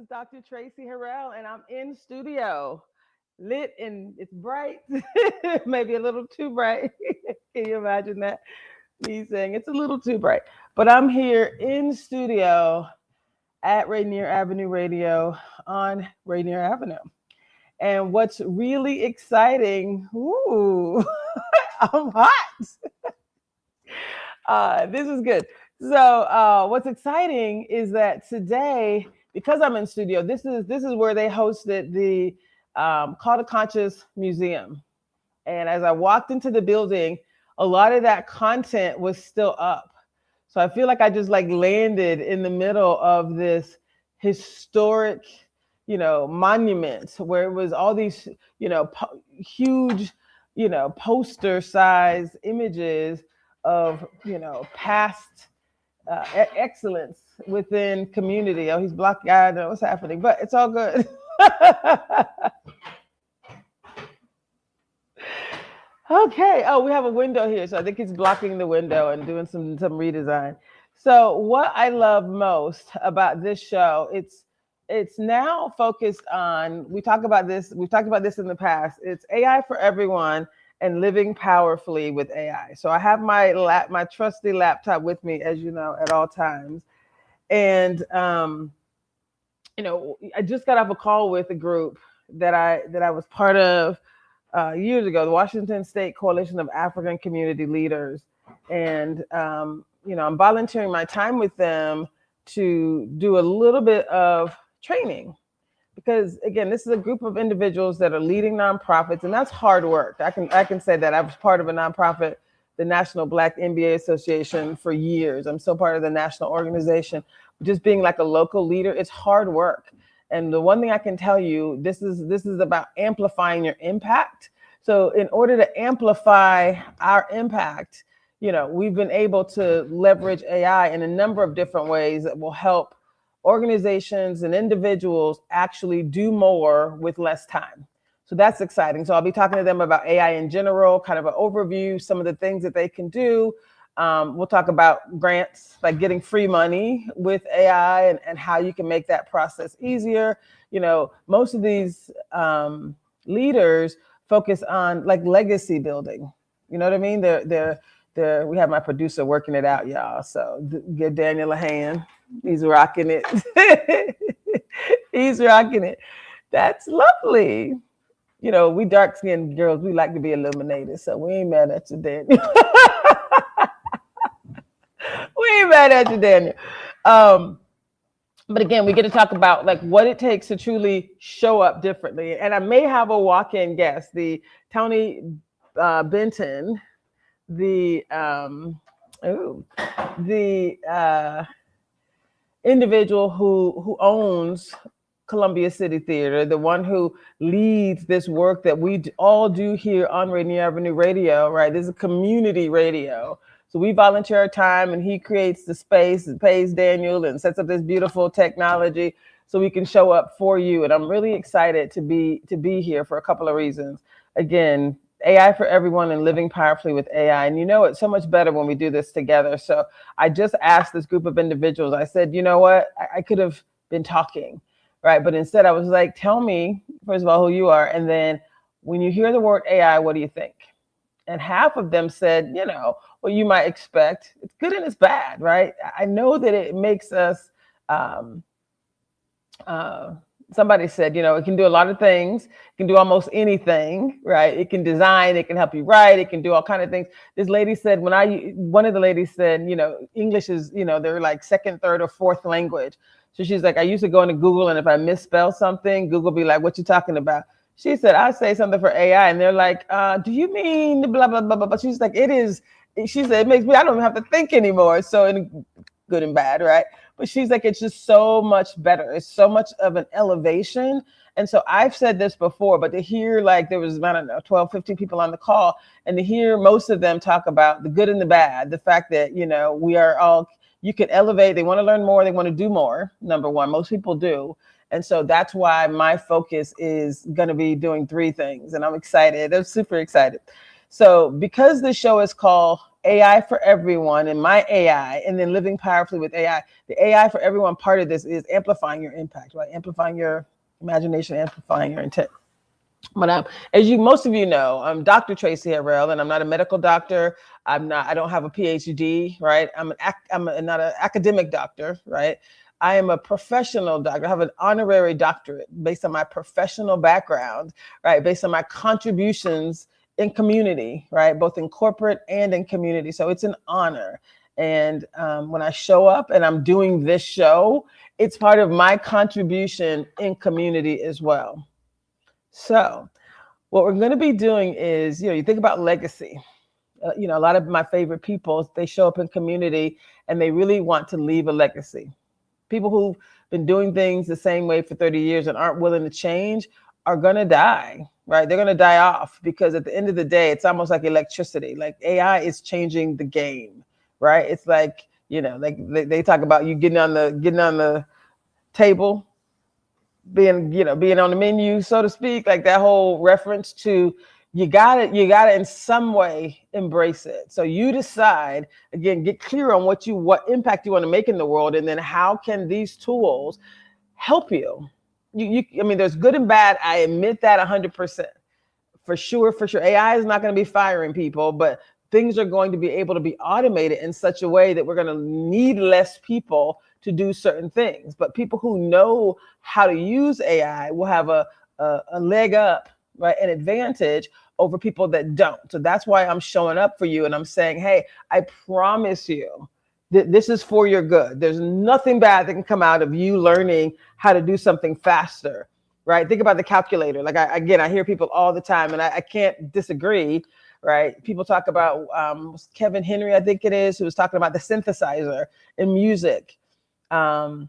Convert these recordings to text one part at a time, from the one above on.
is Dr. Traci Harrell, and I'm in studio, lit and it's bright, maybe a little too bright. Can you imagine that? Me saying it's a little too bright, but I'm here in studio at Rainier Avenue Radio on Rainier Avenue. And what's really exciting, ooh, I'm hot. This is good. So what's exciting is that today, because I'm in studio, this is where they hosted the Call to Conscious Museum. And as I walked into the building, a lot of that content was still up. So I feel like I just like landed in the middle of this historic, monument where it was all these, huge, poster size images of, past excellence within community. Oh, he's blocked. I don't know what's happening, but it's all good. Okay. Oh, we have a window here. So I think he's blocking the window and doing some redesign. So what I love most about this show, it's now focused on, we've talked about this in the past. It's AI for everyone and living powerfully with AI. So I have my trusty laptop with me, as you know, at all times. And I just got off a call with a group that I was part of years ago, the Washington State Coalition of African Community Leaders. And I'm volunteering my time with them to do a little bit of training. Because again, this is a group of individuals that are leading nonprofits, and that's hard work. I can say that. I was part of a nonprofit, the National Black MBA Association, for years. I'm still part of the national organization. Just being like a local leader, it's hard work. And the one thing I can tell you, this is about amplifying your impact. So in order to amplify our impact, we've been able to leverage AI in a number of different ways that will help organizations and individuals actually do more with less time. So that's exciting. So I'll be talking to them about AI in general, kind of an overview, some of the things that they can do. We'll talk about grants, like getting free money with AI and how you can make that process easier. Most of these leaders focus on like legacy building. You know what I mean? We have my producer working it out, y'all. So give Daniel a hand. He's rocking it. He's rocking it. That's lovely. We dark-skinned girls, we like to be illuminated. So we ain't mad at you, Daniel. We ain't mad at you, Daniel. But again, we get to talk about like what it takes to truly show up differently. And I may have a walk-in guest, the Tony Benton, the individual who owns Columbia City Theater, the one who leads this work that we all do here on Rainier Avenue Radio, right? This is a community radio. So we volunteer our time and he creates the space and pays Daniel and sets up this beautiful technology so we can show up for you. And I'm really excited to be here for a couple of reasons. Again, AI for everyone and living powerfully with AI. And it's so much better when we do this together. So I just asked this group of individuals, I said, you know what? I could have been talking, right? But instead I was like, tell me, first of all, who you are. And then when you hear the word AI, what do you think? And half of them said, what you might expect. It's good and it's bad, right? I know that it makes us, somebody said, it can do a lot of things. It can do almost anything, right? It can design, it can help you write, it can do all kinds of things. This lady said, one of the ladies said, English is, they're like second, third, or fourth language. So she's like, I used to go into Google and if I misspell something, Google be like, what you talking about? She said, I say something for AI. And they're like, do you mean blah, blah, blah, blah, blah. She's like, she said, it makes me, I don't even have to think anymore. So in good and bad, right? But she's like, it's just so much better. It's so much of an elevation. And so I've said this before, but to hear like there was, I don't know, 12, 15 people on the call and to hear most of them talk about the good and the bad, the fact that, we are all, you can elevate. They want to learn more. They want to do more. Number one, most people do. And so that's why my focus is going to be doing three things. And I'm excited. I'm super excited. So because the show is called AI for everyone and my AI, and then living powerfully with AI. The AI for everyone part of this is amplifying your impact, right? Amplifying your imagination, amplifying your intent. But as most of you know, I'm Dr. Traci Harrell, and I'm not a medical doctor. I don't have a PhD, right? Not an academic doctor, right? I am a professional doctor. I have an honorary doctorate based on my professional background, right? Based on my contributions in community, right? Both in corporate and in community. So it's an honor. And when I show up and I'm doing this show, it's part of my contribution in community as well. So what we're going to be doing is, you think about legacy. A lot of my favorite people, they show up in community and they really want to leave a legacy. People who've been doing things the same way for 30 years and aren't willing to change are going to die, right? They're going to die off, because at the end of the day, it's almost like electricity. Like AI is changing the game, right? It's like, like they talk about you getting on the table, being on the menu, so to speak, like that whole reference to you gotta in some way embrace it. So you decide, again, get clear on what impact you want to make in the world, and then how can these tools help you. I mean, there's good and bad. I admit that 100%. For sure. AI is not going to be firing people, but things are going to be able to be automated in such a way that we're going to need less people to do certain things. But people who know how to use AI will have a leg up, right? An advantage over people that don't. So that's why I'm showing up for you and I'm saying, hey, I promise you that this is for your good. There's nothing bad that can come out of you learning how to do something faster, right? Think about the calculator. Like I hear people all the time, and I can't disagree, right? People talk about Kevin Henry, I think it is, who was talking about the synthesizer in music. The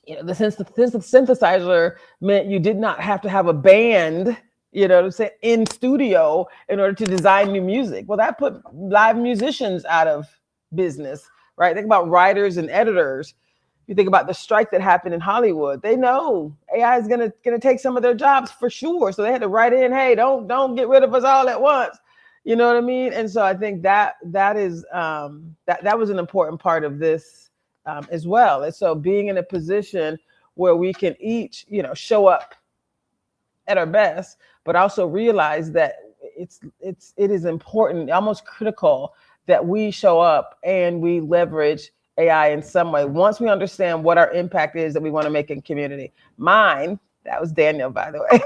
synthesizer meant you did not have to have a band, in studio in order to design new music. Well, that put live musicians out of business, right? Think about writers and editors. You think about the strike that happened in Hollywood. They know AI is gonna take some of their jobs for sure. So they had to write in, hey, don't get rid of us all at once. You know what I mean? And so I think that is that was an important part of this as well. And so being in a position where we can each, show up at our best, but also realize that it is important, almost critical, that we show up and we leverage AI in some way. Once we understand what our impact is that we want to make in community. Mine, that was Daniel, by the way.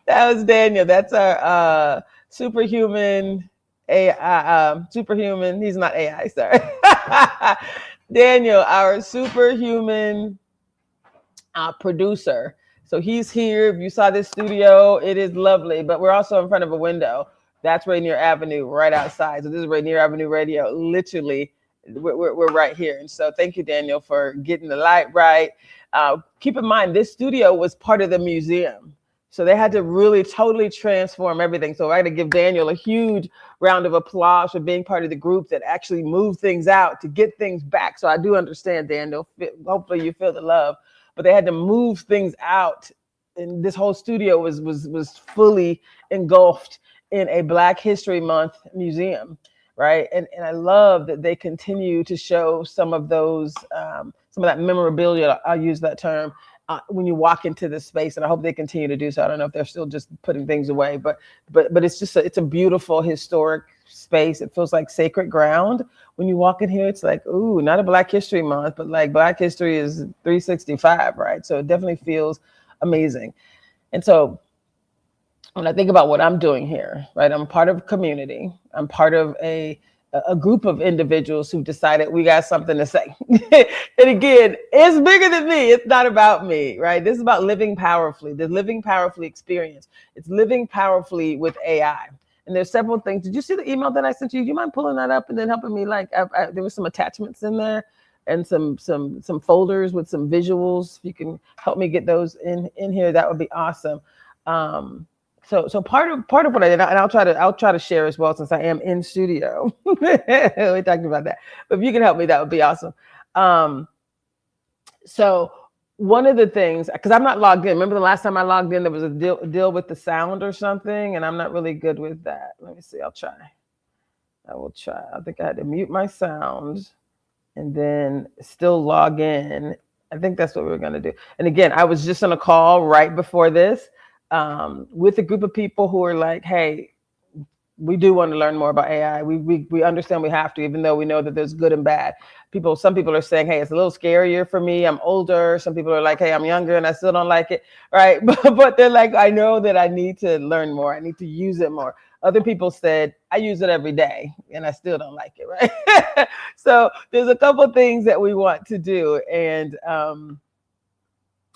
That was Daniel. That's our superhuman AI. Superhuman. He's not AI. Sorry. Daniel, our superhuman producer. So he's here. If you saw this studio, it is lovely, but we're also in front of a window. That's Rainier Avenue right outside. So this is Rainier Avenue Radio. Literally, we're right here. And so thank you, Daniel, for getting the light right. Keep in mind, this studio was part of the museum. So they had to really totally transform everything. So I got to give Daniel a huge round of applause for being part of the group that actually moved things out to get things back. So I do understand, Daniel. Hopefully you feel the love. But they had to move things out. And this whole studio was fully engulfed in a Black History Month museum, right? And I love that they continue to show some of those, some of that memorabilia, I'll use that term, when you walk into the space, and I hope they continue to do so. I don't know if they're still just putting things away, but it's just it's a beautiful historic space. It feels like sacred ground. When you walk in here, it's like, ooh, not a Black History Month, but like Black history is 365, right? So it definitely feels amazing. And so when I think about what I'm doing here, right, I'm part of a community. I'm part of a group of individuals who decided we got something to say. And again, it's bigger than me. It's not about me, right? This is about living powerfully, the living powerfully experience. It's living powerfully with AI. And there's several things. Did you see the email that I sent you? Do you mind pulling that up and then helping me? Like, there were some attachments in there and some folders with some visuals. If you can help me get those in here, that would be awesome. So part of what I did, and I'll try to share as well, since I am in studio. We talked about that, but if you can help me, that would be awesome. So one of the things, because I'm not logged in. Remember the last time I logged in, there was a deal with the sound or something, and I'm not really good with that. Let me see. I'll try. I will try. I think I had to mute my sound and then still log in. I think that's what we were going to do. And again, I was just on a call right before this with a group of people who are like, hey, we do want to learn more about AI. We understand we have to, even though we know that there's good and bad. Some people are saying, hey, it's a little scarier for me. I'm older. Some people are like, hey, I'm younger and I still don't like it. Right. But they're like, I know that I need to learn more. I need to use it more. Other people said, I use it every day and I still don't like it. Right. So there's a couple of things that we want to do. And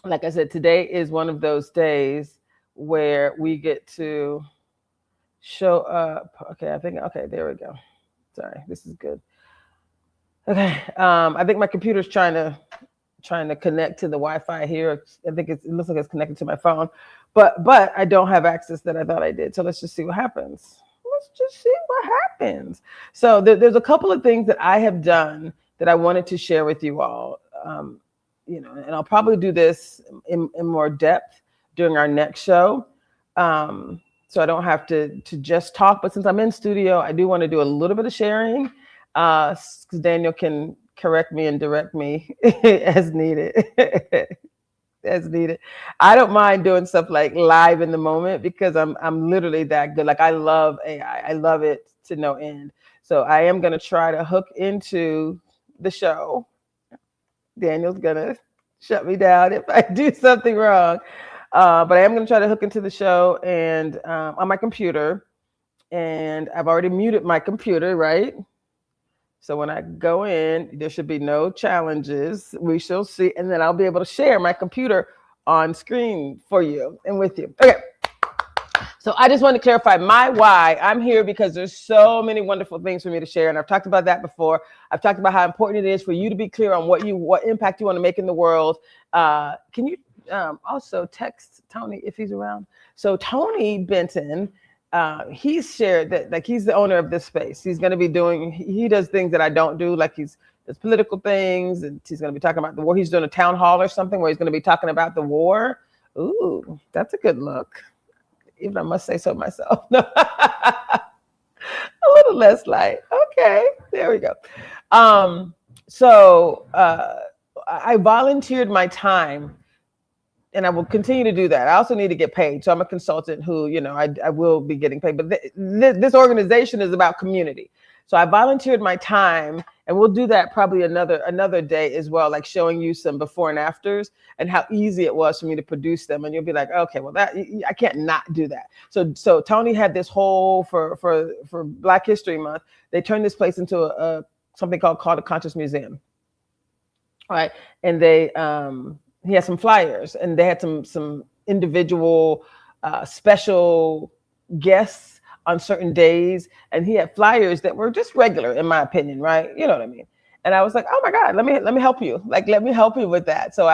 like I said, today is one of those days where we get to show up. Okay, okay, there we go. Sorry, this is good. Okay, I think my computer's trying to connect to the Wi-Fi here. I think it looks like it's connected to my phone, but I don't have access that I thought I did. So let's just see what happens. So there's a couple of things that I have done that I wanted to share with you all. And I'll probably do this in more depth during our next show. So I don't have to just talk, but since I'm in studio, I do want to do a little bit of sharing, because Daniel can correct me and direct me as needed. As needed. I don't mind doing stuff like live in the moment because I'm literally that good. Like I love AI. I love it to no end. So I am going to try to hook into the show. Daniel's going to shut me down if I do something wrong. But I am going to try to hook into the show and on my computer. And I've already muted my computer, right? So when I go in, there should be no challenges. We shall see. And then I'll be able to share my computer on screen for you and with you. Okay. So I just want to clarify my why. I'm here because there's so many wonderful things for me to share. And I've talked about that before. I've talked about how important it is for you to be clear on what impact you want to make in the world. Can you also text Tony if he's around? So Tony Benton, he's shared that like he's the owner of this space. He's going to be he does things that I don't do, like does political things, and he's going to be talking about the war. He's doing a town hall or something where he's going to be talking about the war. Ooh, that's a good look. Even I must say so myself. No. A little less light. Okay, there we go. So I volunteered my time, and I will continue to do that. I also need to get paid. So I'm a consultant who, I will be getting paid. But this organization is about community. So I volunteered my time, and we'll do that probably another day as well, like showing you some before and afters and how easy it was for me to produce them. And you'll be like, okay, well I can't not do that. So Tony had this whole for Black History Month. They turned this place into something called a Conscious Museum. All right, and he had some flyers, and they had some individual special guests on certain days, and he had flyers that were just regular, in my opinion, right? You know what I mean? And I was like, oh my God, let me help you. Like, let me help you with that. So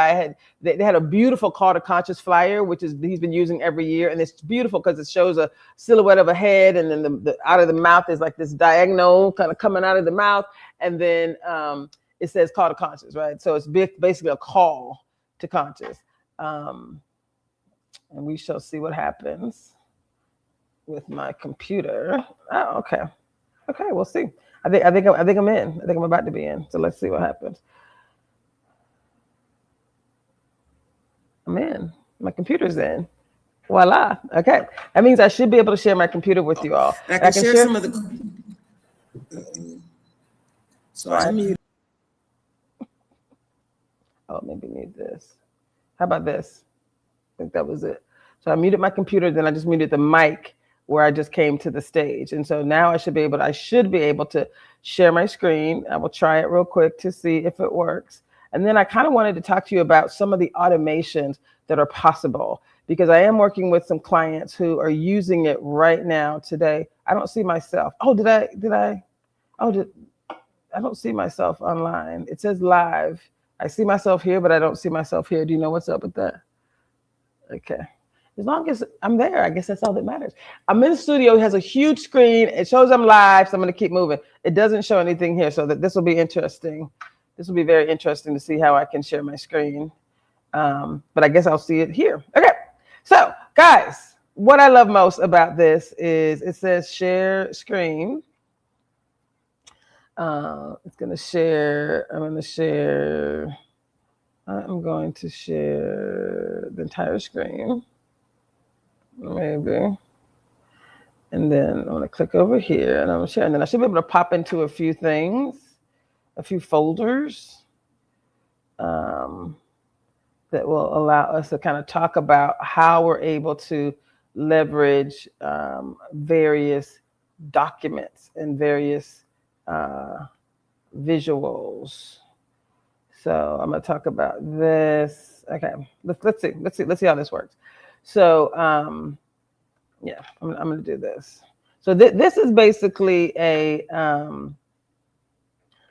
they had a beautiful Call to Conscious flyer, which he's been using every year, and it's beautiful because it shows a silhouette of a head, and then the out of the mouth is like this diagonal kind of coming out of the mouth, and then it says Call to Conscious, right? So it's basically a call to conscious, and we shall see what happens with my computer. Oh, okay, we'll see. I think I'm in. I think I'm about to be in. So let's see what happens. I'm in. My computer's in. Voila. Okay, that means I should be able to share my computer with you all. I can share some of the. So I mute. Oh, maybe need this. How about this? I think that was it. So I muted my computer, then I just muted the mic where I just came to the stage. And so now I should be able to share my screen. I will try it real quick to see if it works. And then I kind of wanted to talk to you about some of the automations that are possible, because I am working with some clients who are using it right now today. I don't see myself. Oh, I don't see myself online. It says live. I see myself here, but I don't see myself here. Do you know what's up with that? Okay. As long as I'm there, I guess that's all that matters. I'm in the studio. It has a huge screen. It shows I'm live, so I'm going to keep moving. It doesn't show anything here, so this will be interesting. This will be very interesting to see how I can share my screen. But I guess I'll see it here. Okay. So, guys, what I love most about this is it says share screen. It's going to share. I'm going to share the entire screen, maybe. And then I'm going to click over here and I'm going to share. And then I should be able to pop into a few things, a few folders that will allow us to kind of talk about how we're able to leverage various documents and various visuals. So I'm going to talk about this. Okay, let's see how this works. So yeah, I'm going to do this. So this is basically an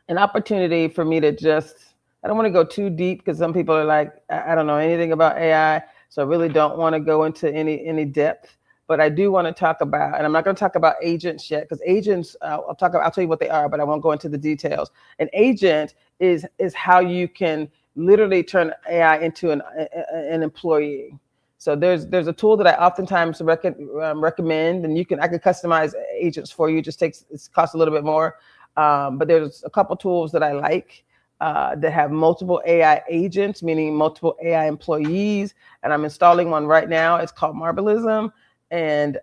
opportunity for me to just, I don't want to go too deep because some people are like, I don't know anything about AI, so I really don't want to go into any depth. But I do want to talk about, and I'm not going to talk about agents yet, because agents, I'll tell you what they are, but I won't go into the details. An agent is how you can literally turn AI into an employee. So there's a tool that I oftentimes recommend, and I can customize agents for you. It costs a little bit more, but there's a couple tools that I like that have multiple AI agents, meaning multiple AI employees, and I'm installing one right now. It's called Marbleism. And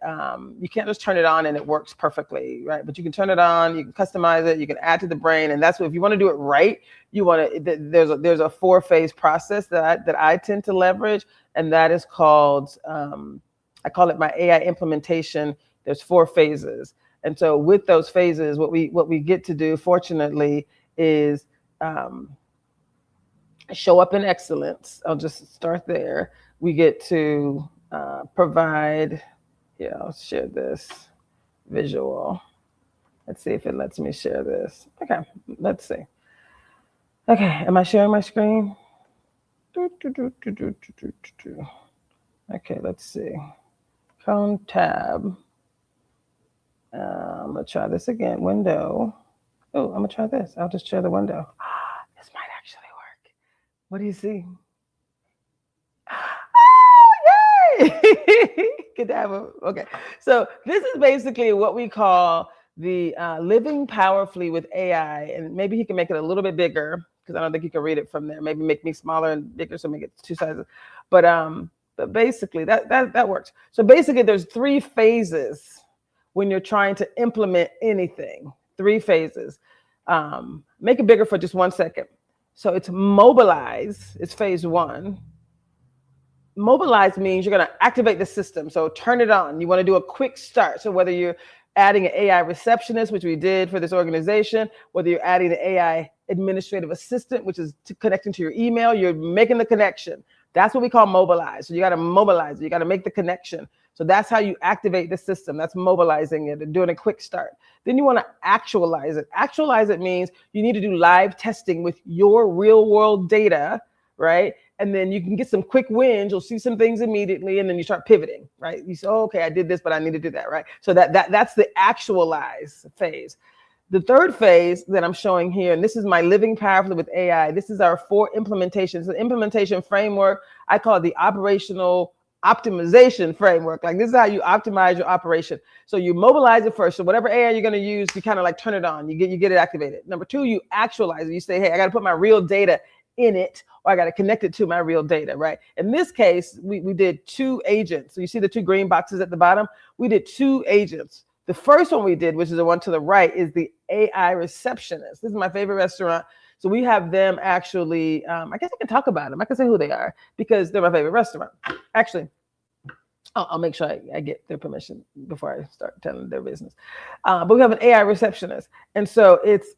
you can't just turn it on and it works perfectly, right? But you can turn it on, you can customize it, you can add to the brain, and that's what, if you want to do it right, there's a 4-phase process that I tend to leverage, and that is called I call it my AI implementation. There's 4 phases, and so with those phases, what we get to do, fortunately, is show up in excellence. I'll just start there. We get to provide. Yeah, I'll share this visual. Let's see if it lets me share this. Okay, let's see. Okay, am I sharing my screen? Okay, let's see. Chrome tab. I'm gonna try this again. Window. Oh, I'm gonna try this. I'll just share the window. This might actually work. What do you see? Good to have okay. So this is basically what we call the living powerfully with AI, and maybe he can make it a little bit bigger because I don't think you can read it from there. Maybe make me smaller and bigger, so make it 2 sizes. But basically that works. So basically, there's 3 phases when you're trying to implement anything. 3 phases. Make it bigger for just 1 second. So it's mobilize. It's phase 1. Mobilize means you're going to activate the system. So turn it on. You want to do a quick start. So whether you're adding an AI receptionist, which we did for this organization, whether you're adding an AI administrative assistant, which is connecting to your email, you're making the connection. That's what we call mobilize. So you got to mobilize it. You got to make the connection. So that's how you activate the system. That's mobilizing it and doing a quick start. Then you want to actualize it. Actualize it means you need to do live testing with your real world data, right? And then you can get some quick wins. You'll see some things immediately, and then you start pivoting, right? You say, oh, okay, I did this, but I need to do that, right? So that's the actualize phase. The 3rd phase that I'm showing here, and this is my living powerfully with AI. This is our 4 implementations. The implementation framework, I call it the operational optimization framework. Like, this is how you optimize your operation. So you mobilize it first. So whatever AI you're going to use, you kind of like turn it on. You get it activated. Number 2, you actualize it. You say, hey, I got to put my real data in it, or I got to connect it to my real data, right? In this case, we did 2 agents. So you see the 2 green boxes at the bottom? We did 2 agents. The first one we did, which is the one to the right, is the AI receptionist. This is my favorite restaurant. So we have them actually, I guess I can talk about them. I can say who they are because they're my favorite restaurant. Actually, I'll make sure I get their permission before I start telling their business. But we have an AI receptionist. And so it's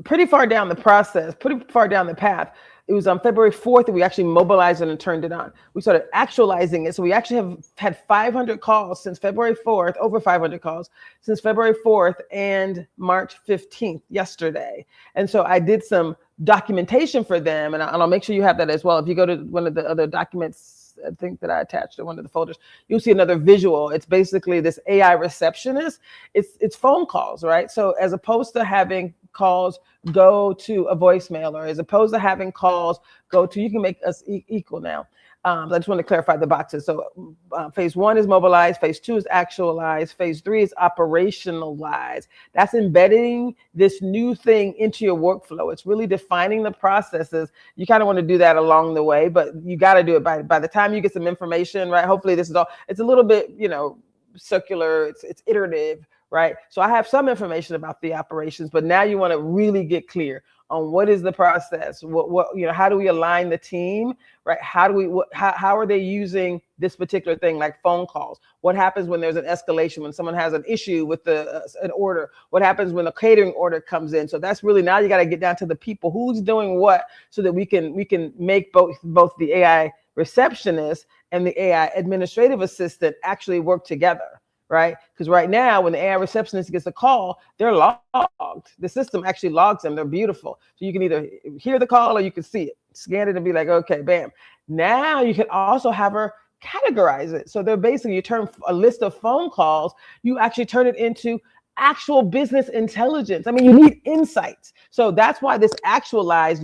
pretty far down the process, pretty far down the path. It was on February 4th that we actually mobilized it and turned it on. We started actualizing it. So we actually have had 500 calls since February 4th, over 500 calls since February 4th and March 15th, yesterday. And so I did some documentation for them, and I'll make sure you have that as well. If you go to one of the other documents, I think that I attached to one of the folders, you'll see another visual. It's basically this AI receptionist. It's phone calls, right? So as opposed to having calls go to a voicemail, or as opposed to having calls go to, you can make us equal now. I just want to clarify the boxes. So phase 1 is mobilize, phase 2 is actualize, phase 3 is operationalize. That's embedding this new thing into your workflow. It's really defining the processes. You kind of want to do that along the way, but you got to do it by the time you get some information, right? Hopefully this is all, it's a little bit, circular, it's iterative, right? So I have some information about the operations, but now you want to really get clear on what is the process, how do we align the team, right? How are they using this particular thing, like phone calls? What happens when there's an escalation, when someone has an issue with an order? What happens when a catering order comes in? So that's really, now you got to get down to the people, who's doing what, so that we can make both the AI receptionist and the AI administrative assistant actually work together, right? Because right now, when the AI receptionist gets a call, they're logged. The system actually logs them. They're beautiful. So you can either hear the call or you can see it, scan it and be like, okay, bam. Now you can also have her categorize it. So they're basically, you turn a list of phone calls, you actually turn it into actual business intelligence. I mean, you need insights. So that's why this actualized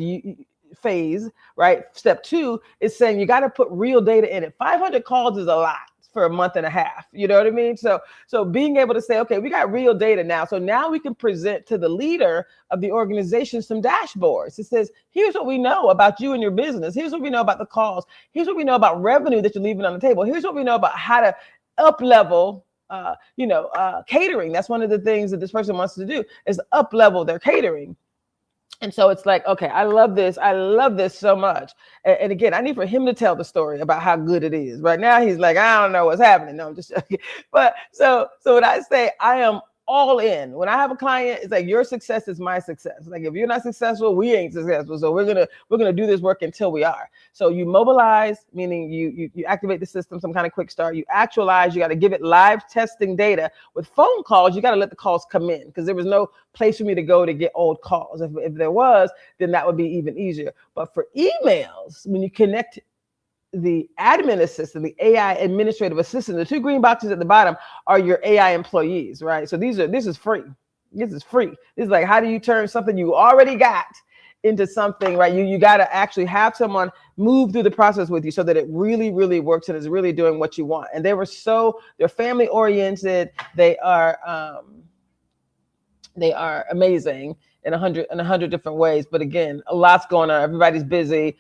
phase, right? Step 2 is saying you got to put real data in it. 500 calls is a lot for a month and a half. You know what I mean? So being able to say, okay, we got real data now. So now we can present to the leader of the organization some dashboards. It says, here's what we know about you and your business. Here's what we know about the calls. Here's what we know about revenue that you're leaving on the table. Here's what we know about how to up level catering. That's one of the things that this person wants to do, is up level their catering. And so it's like, okay, I love this. I love this so much. And again, I need for him to tell the story about how good it is. Right now, he's like, I don't know what's happening. No, I'm just joking. But so when I say I am all in, when I have a client, it's like, your success is my success. Like, if you're not successful, we ain't successful. So we're gonna do this work until we are. So you mobilize, meaning you activate the system, some kind of quick start. You actualize, you got to give it live testing data. With phone calls, you got to let the calls come in, because there was no place for me to go to get old calls. If there was, then that would be even easier. But for emails, when you connect the admin assistant, the AI administrative assistant, the 2 green boxes at the bottom are your AI employees, right? So this is free. This is free. This is like, how do you turn something you already got into something, right? You got to actually have someone move through the process with you so that it really, really works and is really doing what you want. And they're family oriented. They are amazing in 100 different ways. But again, a lot's going on. Everybody's busy.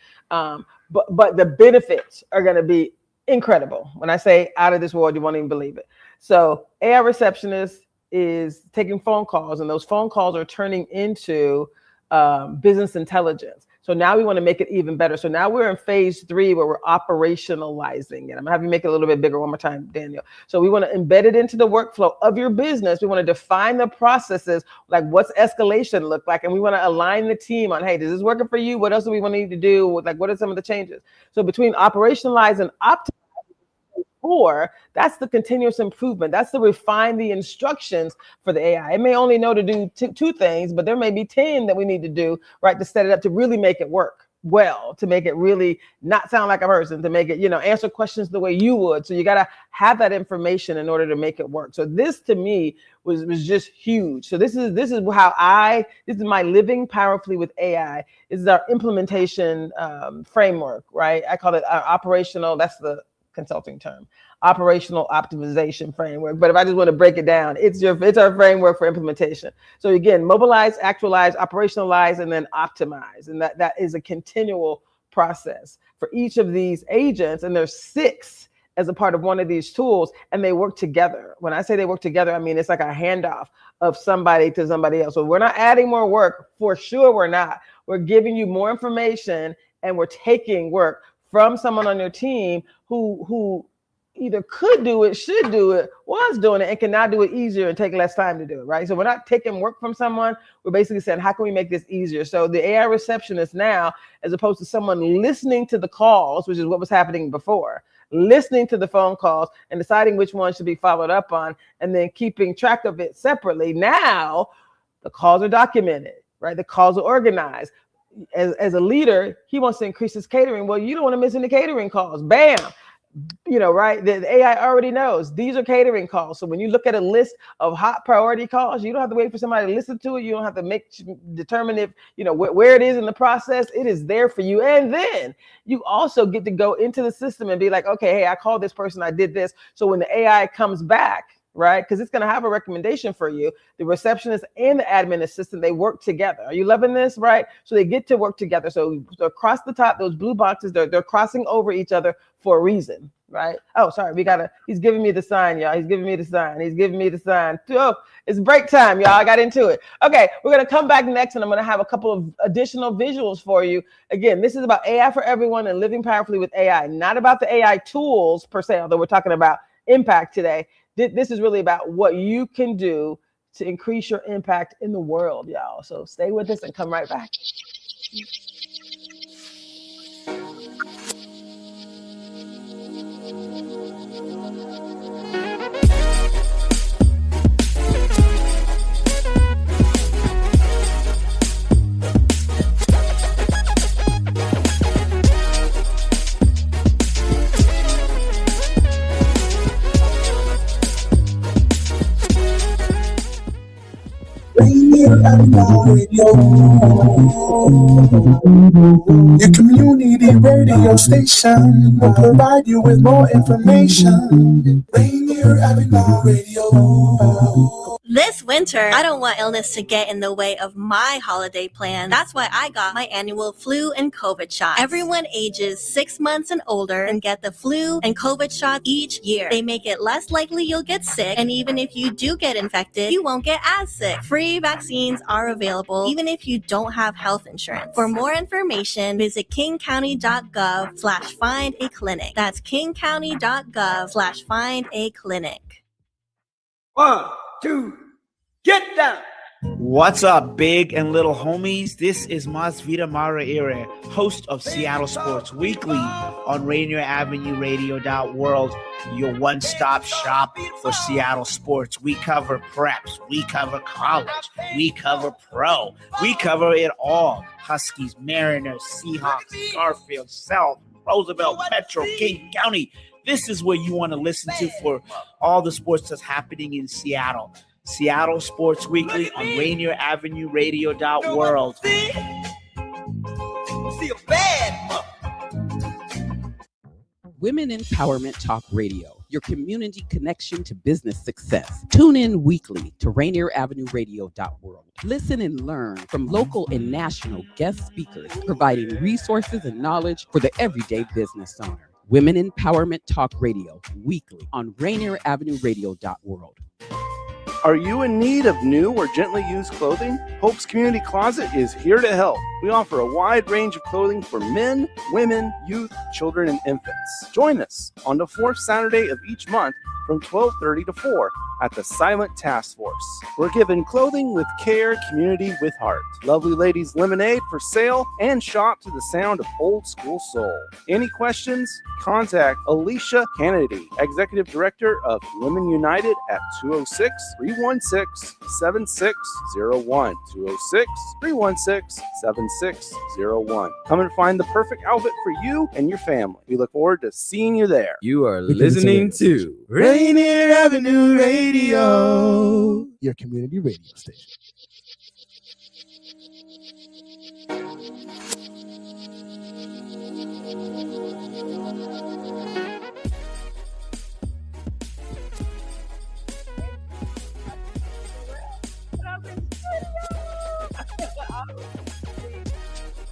But the benefits are going to be incredible. When I say out of this world, you won't even believe it. So AI receptionist is taking phone calls, and those phone calls are turning into business intelligence. So now we want to make it even better. So now we're in phase 3 where we're operationalizing it. I'm gonna have you make it a little bit bigger one more time, Daniel. So we want to embed it into the workflow of your business. We want to define the processes, like what's escalation look like, and we want to align the team on, hey, is this working for you? What else do we want to need to do? Like, what are some of the changes? So between operationalize and optimize, 4, that's the continuous improvement. That's to refine the instructions for the AI. It may only know to do 2 things, but there may be 10 that we need to do, right, to set it up to really make it work well, to make it really not sound like a person, to make it, answer questions the way you would. So you got to have that information in order to make it work. So this, to me, was just huge. So this is my living powerfully with AI. This is our implementation framework, right? I call it operational. That's the consulting term, operational optimization framework. But if I just want to break it down, it's our framework for implementation. So again, mobilize, actualize, operationalize, and then optimize. And that is a continual process for each of these agents. And there's 6 as a part of one of these tools, and they work together. When I say they work together, I mean, it's like a handoff of somebody to somebody else. So we're not adding more work, for sure we're not. We're giving you more information, and we're taking work from someone on your team who either could do it, should do it, was doing it, and can now do it easier and take less time to do it, right? So we're not taking work from someone. We're basically saying, how can we make this easier? So the AI receptionist now, as opposed to someone listening to the calls, which is what was happening before, listening to the phone calls and deciding which one should be followed up on, and then keeping track of it separately. Now the calls are documented, right? The calls are organized. As a leader, he wants to increase his catering. Well, you don't want to miss any catering calls. Bam. right? The AI already knows these are catering calls. So when you look at a list of hot priority calls, you don't have to wait for somebody to listen to it. You don't have to determine if, where it is in the process. It is there for you. And then you also get to go into the system and be like, okay, hey, I called this person, I did this. So when the AI comes back, right? Because it's going to have a recommendation for you. The receptionist and the admin assistant, they work together. Are you loving this, right? So they get to work together. So across the top, those blue boxes, they're crossing over each other for a reason, right? Oh, sorry, he's giving me the sign, y'all. He's giving me the sign. Oh, it's break time, y'all. I got into it. Okay, we're going to come back next, and I'm going to have a couple of additional visuals for you. Again, this is about AI for everyone and living powerfully with AI, not about the AI tools per se, although we're talking about impact today. This is really about what you can do to increase your impact in the world, y'all. So stay with us and come right back. Rainier Avenue Radio, your community radio station will provide you with more information. Rainier Avenue Radio. This winter, I don't want illness to get in the way of my holiday plan. That's why I got my annual flu and COVID shot. Everyone ages 6 months and older and get the flu and COVID shot each year. They make it less likely you'll get sick, and even if you do get infected, you won't get as sick. Free vaccines are available even if you don't have health insurance. For more information, visit kingcounty.gov/find a clinic. That's kingcounty.gov/find a clinic. 1, 2, get down. What's up, big and little homies? This is Masvita Maraire, host of Seattle Sports Weekly on Rainier Avenue Radio.world, your one-stop shop for Seattle sports. We cover preps, we cover college, we cover pro, we cover it all. Huskies, Mariners, Seahawks, Garfield, South, Roosevelt, Metro, King County. This is what you want to listen to for all the sports that's happening in Seattle. Seattle Sports Weekly on Rainier Avenue Radio.world. See a bad Women Empowerment Talk Radio, your community connection to business success. Tune in weekly to Rainier Avenue Radio.world. Listen and learn from local and national guest speakers, providing resources and knowledge for the everyday business owner. Women Empowerment Talk Radio, weekly on Rainier Avenue Radio.world. Are you in need of new or gently used clothing? Hope's Community Closet is here to help. We offer a wide range of clothing for men, women, youth, children, and infants. Join us on the fourth Saturday of each month from 12:30 to 4 at the Silent Task Force. We're giving clothing with care, community with heart. Lovely Ladies Lemonade for sale, and shop to the sound of old school soul. Any questions? Contact Alicia Kennedy, Executive Director of Women United at 206-316-7601. 206-316-7601. Come and find the perfect outfit for you and your family. We look forward to seeing you there. You are listening to Rainier Avenue Radio, your community radio station.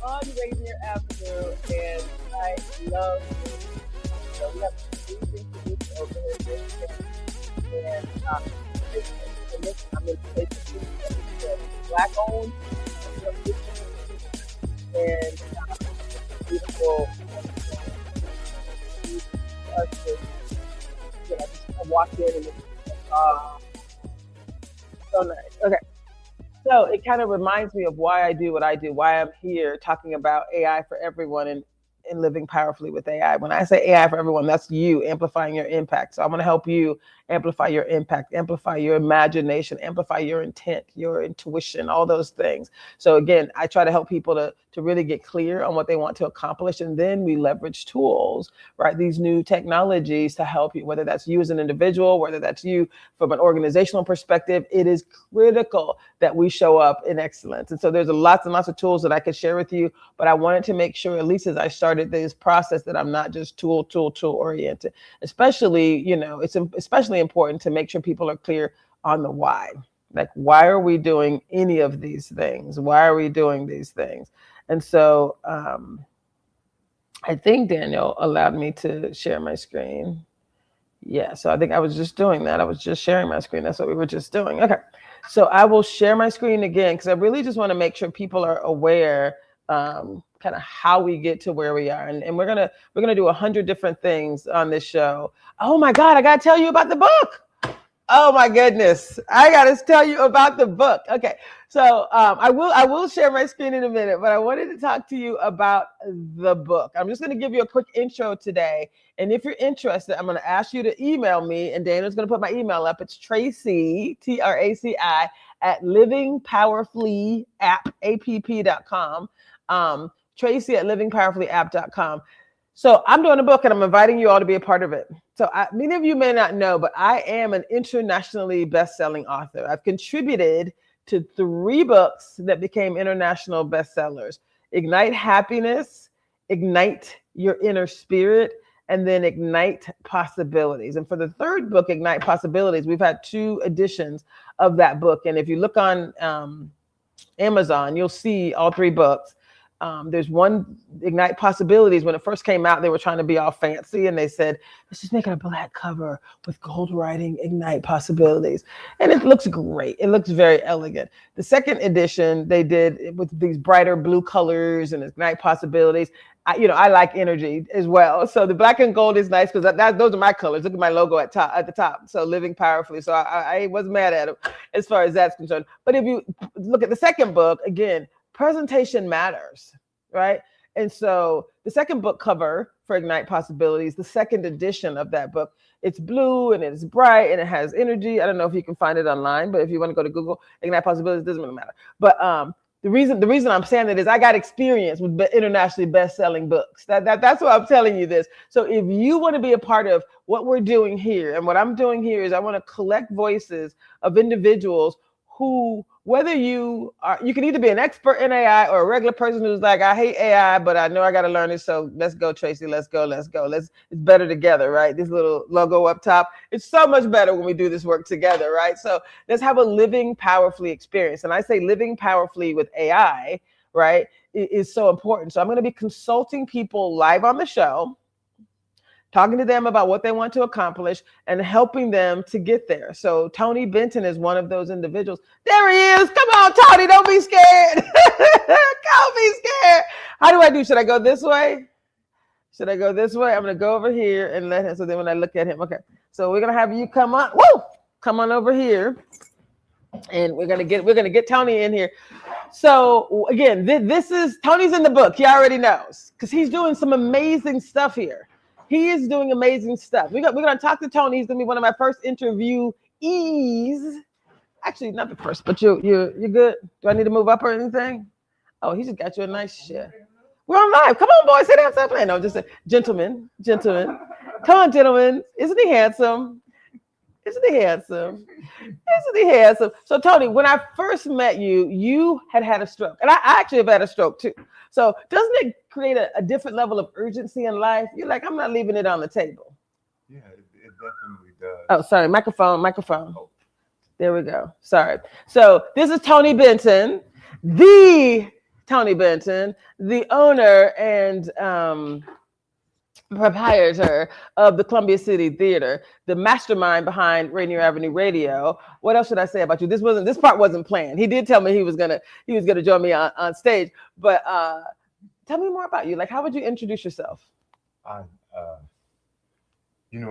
On Rainier Avenue, and I love it. So we have amazing producer over here, and I'm in Black owned, and beautiful. I walked in and so nice. Okay. So it kind of reminds me of why I do what I do, why I'm here talking about AI for everyone and living powerfully with AI. When I say AI for everyone, that's you amplifying your impact. So I'm going to help you amplify your impact, amplify your imagination, amplify your intent, your intuition, all those things. So again, I try to help people to really get clear on what they want to accomplish. And then we leverage tools, right? These new technologies to help you, whether that's you as an individual, whether that's you from an organizational perspective. It is critical that we show up in excellence. And so there's lots and lots of tools that I could share with you, but I wanted to make sure, at least as I started this process, that I'm not just tool oriented. Especially, it's especially important to make sure people are clear on the why. Like, why are we doing any of these things? Why are we doing these things? And so I think Daniel allowed me to share my screen. Yeah, so I think I was just doing that. I was just sharing my screen. That's what we were just doing. Okay, so I will share my screen again because I really just want to make sure people are aware kind of how we get to where we are. And we're gonna do 100 different things on this show. Oh my God, I gotta tell you about the book. Oh my goodness, I gotta tell you about the book. Okay, so I will share my screen in a minute, but I wanted to talk to you about the book. I'm just gonna give you a quick intro today. And if you're interested, I'm gonna ask you to email me, and Dana's gonna put my email up. It's Traci, Traci, at livingpowerfully.com. Traci at livingpowerfully.com. So I'm doing a book and I'm inviting you all to be a part of it. So many of you may not know, but I am an internationally best-selling author. I've contributed to 3 books that became international bestsellers: Ignite Happiness, Ignite Your Inner Spirit, and then Ignite Possibilities. And for the 3rd book, Ignite Possibilities, we've had 2 editions of that book. And if you look on Amazon, you'll see all 3 books. There's one, Ignite Possibilities. When it first came out, they were trying to be all fancy, and they said, let's just make it a black cover with gold writing, Ignite Possibilities. And it looks great. It looks very elegant. The 2nd edition, they did it with these brighter blue colors and Ignite Possibilities. I like energy as well. So the black and gold is nice because those are my colors. Look at my logo at the top. So Living Powerfully. So I wasn't mad at them as far as that's concerned. But if you look at the 2nd book, again, presentation matters, right? And so the 2nd book cover for Ignite Possibilities, the 2nd edition of that book, it's blue and it's bright and it has energy. I don't know if you can find it online, but if you want to go to Google, Ignite Possibilities, it doesn't really matter. But the reason I'm saying that is I got experience with internationally best-selling books. That's why I'm telling you this. So if you want to be a part of what we're doing here, and what I'm doing here is I want to collect voices of individuals who, whether you can either be an expert in AI or a regular person who's like, I hate AI, but I know I got to learn it. So let's go, Traci. Let's go. It's better together, right? This little logo up top. It's so much better when we do this work together, right? So let's have a living powerfully experience. And I say living powerfully with AI, right, is so important. So I'm going to be consulting people live on the show, talking to them about what they want to accomplish and helping them to get there. So Tony Benton is one of those individuals. There he is. Come on, Tony, don't be scared. Don't be scared. How do I do? Should I go this way? I'm going to go over here and let him. So then when I look at him, okay. So we're going to have you come on. Woo! Come on over here. And we're going to get Tony in here. So again, this is, Tony's in the book. He already knows because he's doing some amazing stuff here. He is doing amazing stuff. We're going to talk to Tony. He's going to be one of my first interviewees. Actually, not the first, but you're good. Do I need to move up or anything? Oh, he just got you a nice share. We're on live. Come on, boys. Sit down. Stop playing. No, just a gentleman. Come on, gentlemen. Isn't he handsome? So, Tony, when I first met you, you had a stroke. And I actually have had a stroke, too. So doesn't it create a different level of urgency in life? You're like, I'm not leaving it on the table. Yeah, it definitely does. Oh, sorry. Microphone. Oh. There we go. Sorry. So this is Tony Benton, the owner and proprietor of the Columbia City Theater, the mastermind behind Rainier Avenue Radio. What else should I say about you? This part wasn't planned. He did tell me he was gonna join me on stage. But tell me more about you. Like, how would you introduce yourself? I don't do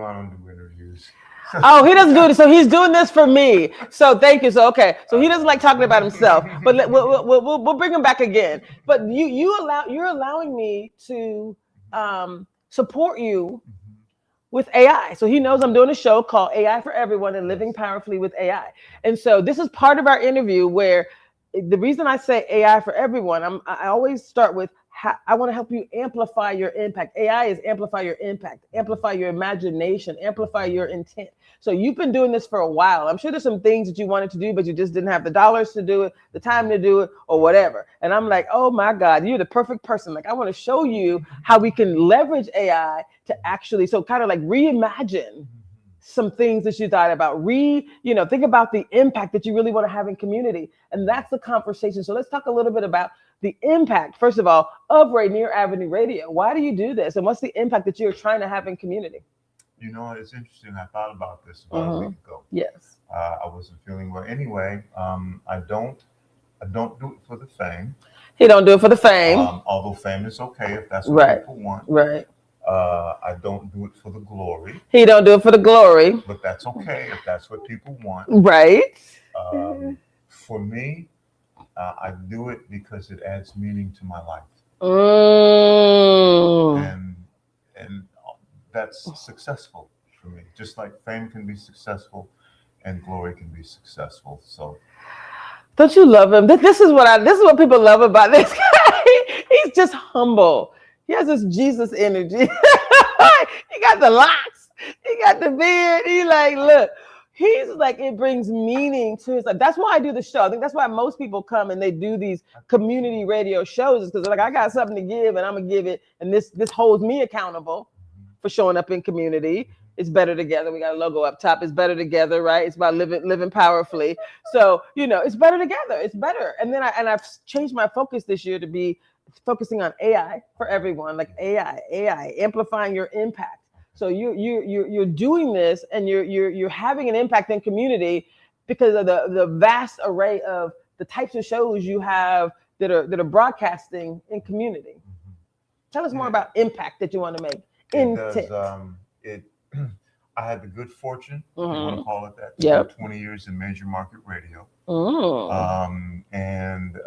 interviews. Oh, he doesn't do it. So he's doing this for me. So thank you. So okay. So he doesn't like talking about himself. But we'll bring him back again. But you're allowing me to support you with AI. So he knows I'm doing a show called AI for Everyone and Living Powerfully with AI. And so this is part of our interview where the reason I say AI for Everyone, I always start with I want to help you amplify your impact. AI is amplify your impact, amplify your imagination, amplify your intent. So you've been doing this for a while. I'm sure there's some things that you wanted to do, but you just didn't have the dollars to do it, the time to do it, or whatever. And I'm like, oh my God, you're the perfect person. Like, I want to show you how we can leverage AI to actually, so kind of like reimagine some things that you thought about, think about the impact that you really want to have in community. And that's the conversation. So let's talk a little bit about the impact, first of all, of Rainier Avenue Radio. Why do you do this? And what's the impact that you're trying to have in community? You know, it's interesting. I thought about this about a week ago. Yes. I wasn't feeling well. Anyway, I don't do it for the fame. He don't do it for the fame. Although fame is okay if that's what people want. Right. I don't do it for the glory. He don't do it for the glory. But that's okay if that's what people want. Right. For me, I do it because it adds meaning to my life. And that's successful for me. Just like fame can be successful and glory can be successful. So don't you love him? This is what people love about this guy. He's just humble. He has this Jesus energy. He got the locks. He got the beard. He like, look, he's like, it brings meaning to his life. That's why I do the show. I think that's why most people come and they do these community radio shows, is because they're like, I got something to give and I'm gonna give it. And this holds me accountable for showing up in community. It's better together. We got a logo up top. It's better together, right? It's about living powerfully. So, it's better together. It's better. And then I've changed my focus this year to be focusing on AI for everyone, like AI, amplifying your impact. So you're doing this and you're having an impact in community because of the vast array of the types of shows you have that are broadcasting in community. Tell us more about impact that you want to make. I had the good fortune, if you want to call it that, 20 years in major market radio. And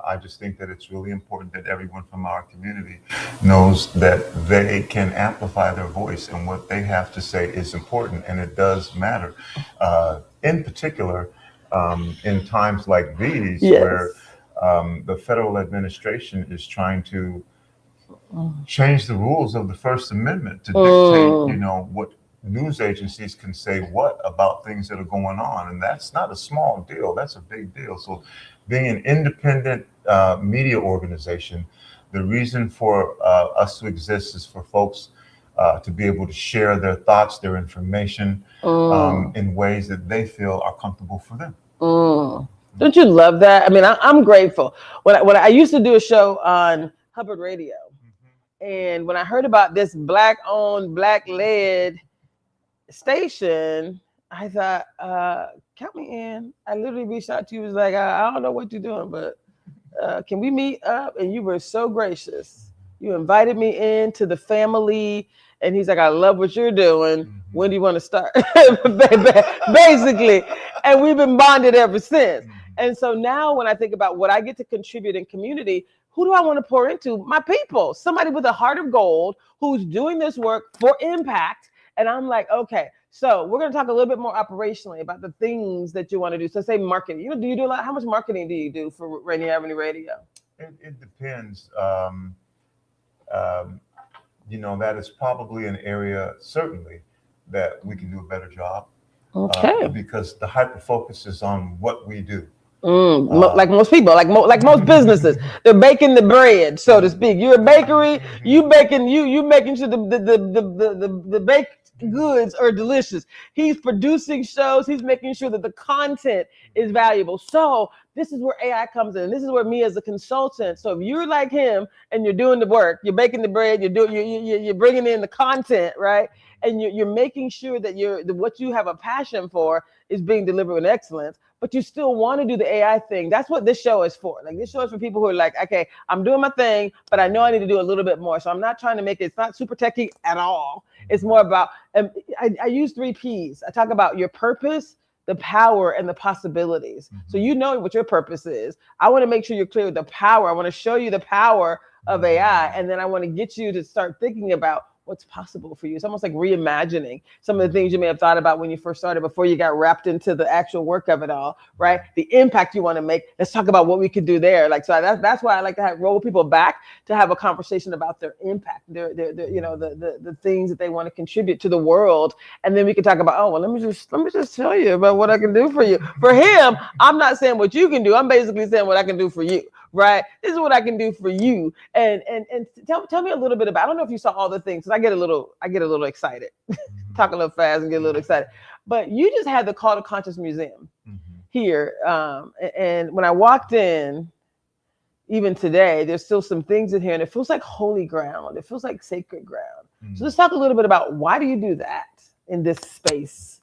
I just think that it's really important that everyone from our community knows that they can amplify their voice and what they have to say is important, and it does matter. In particular, in times like these, where the federal administration is trying to change the rules of the First Amendment to dictate, what news agencies can say what about things that are going on. And that's not a small deal. That's a big deal. So being an independent media organization, the reason for us to exist is for folks to be able to share their thoughts, their information in ways that they feel are comfortable for them. Don't you love that? I mean, I'm grateful. When I used to do a show on Hubbard Radio, and when I heard about this Black-owned, Black-led station, I thought, count me in. I literally reached out to you, was like, I don't know what you're doing, but can we meet up? And you were so gracious. You invited me into the family, and he's like, I love what you're doing. When do you want to start? Basically. And we've been bonded ever since. And so now when I think about what I get to contribute in community, who do I want to pour into? My people, somebody with a heart of gold who's doing this work for impact. And I'm like, okay, so we're going to talk a little bit more operationally about the things that you want to do. So say marketing. Do you do a lot? How much marketing do you do for Rainier Avenue Radio? It depends. That is probably an area, certainly, that we can do a better job. Okay. Because the hyper focus is on what we do. Like most people, like most businesses, they're baking the bread, so to speak. You're a bakery. You making sure the baked goods are delicious. He's producing shows. He's making sure that the content is valuable. So this is where AI comes in. This is where me as a consultant. So if you're like him and you're doing the work, you're baking the bread, you're bringing in the content, right? And you're making sure that what you have a passion for is being delivered with excellence, but you still want to do the AI thing. That's what this show is for. Like, this show is for people who are like, okay, I'm doing my thing, but I know I need to do a little bit more. So I'm not trying to make it's not super techy at all. It's more about, I use 3 Ps. I talk about your purpose, the power, and the possibilities. So you know what your purpose is. I want to make sure you're clear with the power. I want to show you the power of AI. And then I want to get you to start thinking about what's possible for you. It's almost like reimagining some of the things you may have thought about when you first started before you got wrapped into the actual work of it all, right? The impact you want to make. Let's talk about what we could do there. Like, so that's why I like to roll people back to have a conversation about their impact, their you know, the things that they want to contribute to the world. And then we can talk about, oh, well, let me just tell you about what I can do for you. For him, I'm not saying what you can do. I'm basically saying what I can do for you, right? This is what I can do for you. And tell me a little bit about, I don't know if you saw all the things, because I get a little excited. Talk a little fast and get a little excited. But you just had the Call to Conscious Museum here. And when I walked in, even today, there's still some things in here, and it feels like holy ground. It feels like sacred ground. So let's talk a little bit about, why do you do that in this space?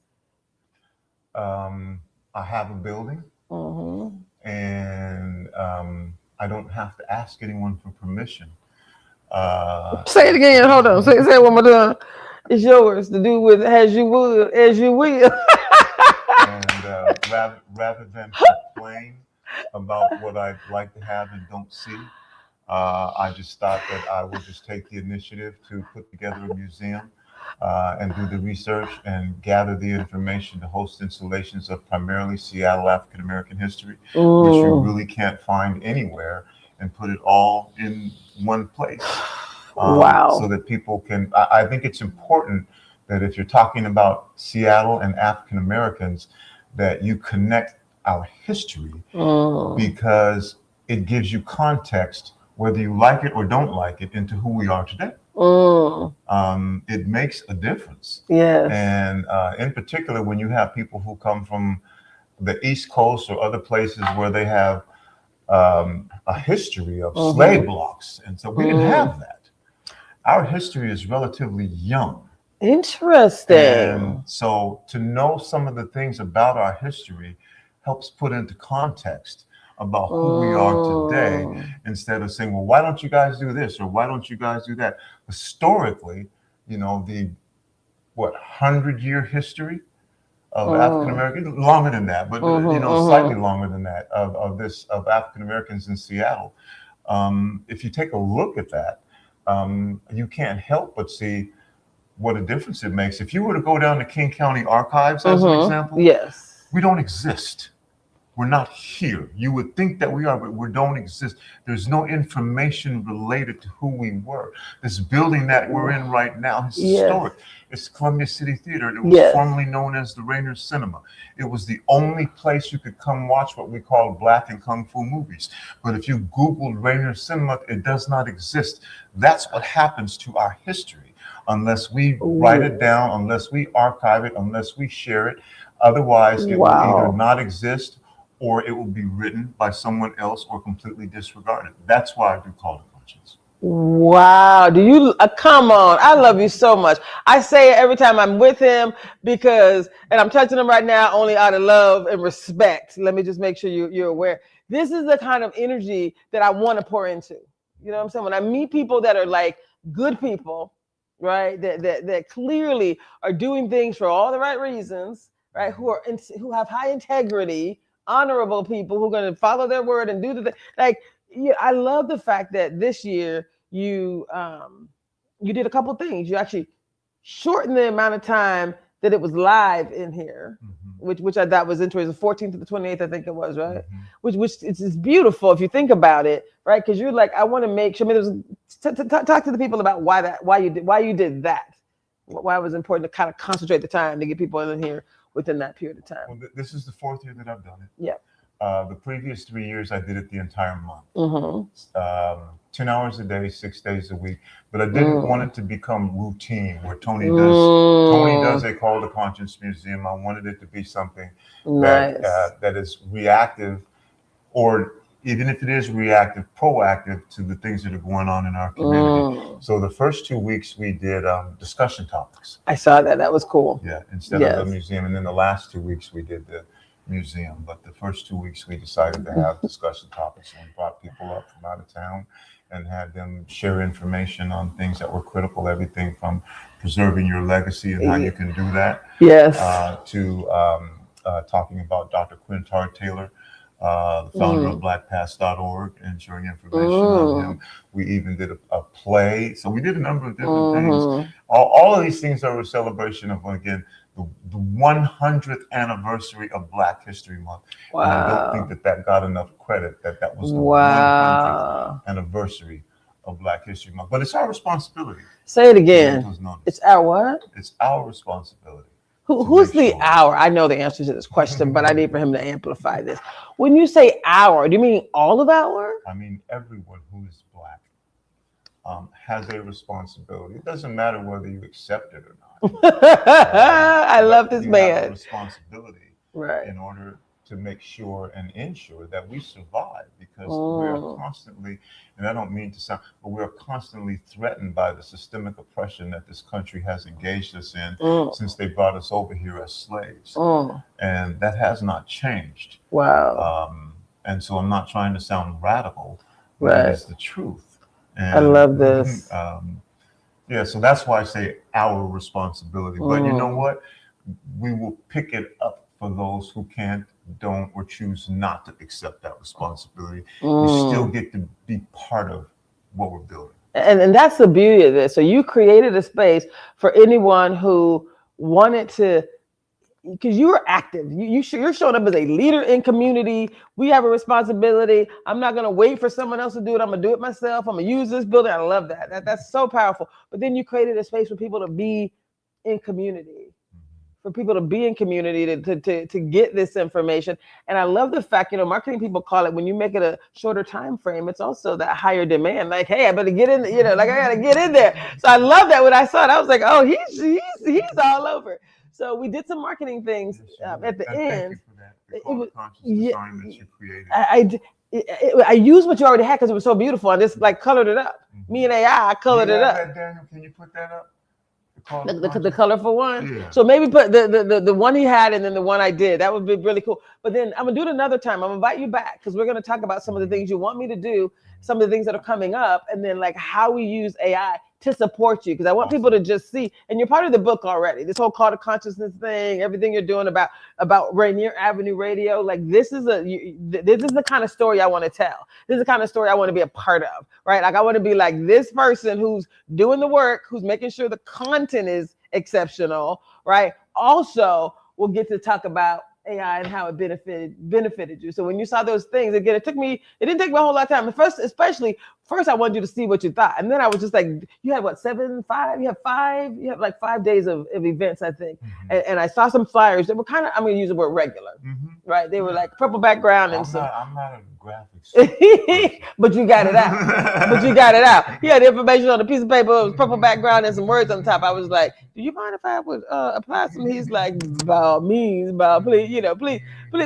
I have a building, and I don't have to ask anyone for permission. Say it again. Hold on. Say it one more time. It's yours to do with as you will. And rather than complain about what I'd like to have and don't see, I just thought that I would just take the initiative to put together a museum and do the research and gather the information to host installations of primarily Seattle African American history, which you really can't find anywhere, and put it all in one place. Wow. So that people can, I think it's important that if you're talking about Seattle and African Americans, that you connect our history, because it gives you context, whether you like it or don't like it, into who we are today. It makes a difference. Yes. And in particular, when you have people who come from the East Coast or other places where they have a history of slave blocks. And so we didn't have that. Our history is relatively young. Interesting. And so to know some of the things about our history helps put into context about who we are today, instead of saying, well, why don't you guys do this? Or why don't you guys do that? Historically, you know, the 100-year history of African Americans, longer than that, but you know, slightly longer than that, of African Americans in Seattle. If you take a look at that, you can't help but see what a difference it makes. If you were to go down to King County Archives, as an example, yes, we don't exist. We're not here. You would think that we are, but we don't exist. There's no information related to who we were. This building that we're in right now is historic. It's Columbia City Theater. It was formerly known as the Rainier Cinema. It was the only place you could come watch what we call Black and Kung Fu movies. But if you Googled Rainier Cinema, it does not exist. That's what happens to our history. Unless we write it down, unless we archive it, unless we share it. Otherwise, it will either not exist, or it will be written by someone else or completely disregarded. That's why I do Call to Conscience. Wow. Do you come on? I love you so much. I say it every time I'm with him, because, and I'm touching him right now only out of love and respect. Let me just make sure you're aware. This is the kind of energy that I want to pour into. You know what I'm saying? When I meet people that are like good people, right? That clearly are doing things for all the right reasons, right? Who have high integrity, honorable people who are going to follow their word and do the thing. Like, I love the fact that this year you did a couple things. You actually shortened the amount of time that it was live in here, which I thought was interesting. The 14th to the 28th, I think it was, right? Which it's beautiful if you think about it, right? Because you're like, I want to make sure. I mean, talk to the people about why you did that, why it was important to kind of concentrate the time to get people in here within that period of time. Well, this is the 4th year that I've done it. Yeah. The previous 3 years, I did it the entire month. 10 hours a day, 6 days a week. But I didn't want it to become routine where Tony does a Call to Conscience Museum. I wanted it to be something that is reactive, or even if it is reactive, proactive to the things that are going on in our community. So the first 2 weeks we did discussion topics. I saw that. That was cool. Yeah, instead of the museum. And then the last 2 weeks we did the museum. But the first 2 weeks we decided to have discussion topics, and we brought people up from out of town and had them share information on things that were critical, everything from preserving your legacy and how you can do that, to talking about Dr. Quintard Taylor, the founder of blackpast.org, ensuring information on him. We even did a play. So we did a number of different things. All of these things are a celebration of, again, the 100th anniversary of Black History Month. Wow. And I don't think that got enough credit, that was the 100th anniversary of Black History Month. But it's our responsibility. Say it again. It's our what? It's our responsibility. Who's the our? I know the answer to this question, but I need for him to amplify this. When you say our, do you mean all of our? I mean everyone who is Black has a responsibility. It doesn't matter whether you accept it or not. I love this man. Have a responsibility, right, in order to make sure and ensure that we survive, because we're constantly, and I don't mean to sound, but we're constantly threatened by the systemic oppression that this country has engaged us in since they brought us over here as slaves. And that has not changed. Wow. And so I'm not trying to sound radical, but it's the truth. And, I love this. Yeah, so that's why I say our responsibility. But you know what? We will pick it up for those who can't, don't, or choose not to accept that responsibility. You still get to be part of what we're building. And that's the beauty of this. So you created a space for anyone who wanted to, because you were active. You're showing up as a leader in community. We have a responsibility. I'm not going to wait for someone else to do it. I'm going to do it myself. I'm going to use this building. I love that. That's so powerful. But then you created a space for people to be in community. For people to be in community, to get this information. And I love the fact, marketing people call it, when you make it a shorter time frame, it's also that higher demand. Like, hey, I better get in, I gotta get in there. So I love that. When I saw it, I was like, oh, he's all over. So we did some marketing things at the end. Thank you for that. Design that you created. I used what you already had because it was so beautiful. I just colored it up. Me and AI colored it up. Daniel, can you put that up? The colorful one. Yeah. So maybe put the one he had and then the one I did. That would be really cool. But then I'm gonna do it another time. I'm gonna invite you back because we're gonna talk about some of the things you want me to do, some of the things that are coming up, and then like how we use AI to support you. Because I want people to just see, and you're part of the book already. This whole call to consciousness thing, everything you're doing about Rainier Avenue Radio. Like this is the kind of story I want to tell. This is the kind of story I want to be a part of, right? Like I want to be like this person who's doing the work, who's making sure the content is exceptional, right? Also, we'll get to talk about AI and how it benefited you. So when you saw those things, again, it didn't take me a whole lot of time. First, I wanted you to see what you thought. And then I was just like, you had what, 5? You have like 5 days of events, I think. And I saw some flyers that were kind of, I'm going to use the word regular, right? They were like purple background and so. I'm not a graphics. But you got it out. He had information on a piece of paper, it was purple background and some words on top. I was like, do you mind if I would apply some? He's like, by all means,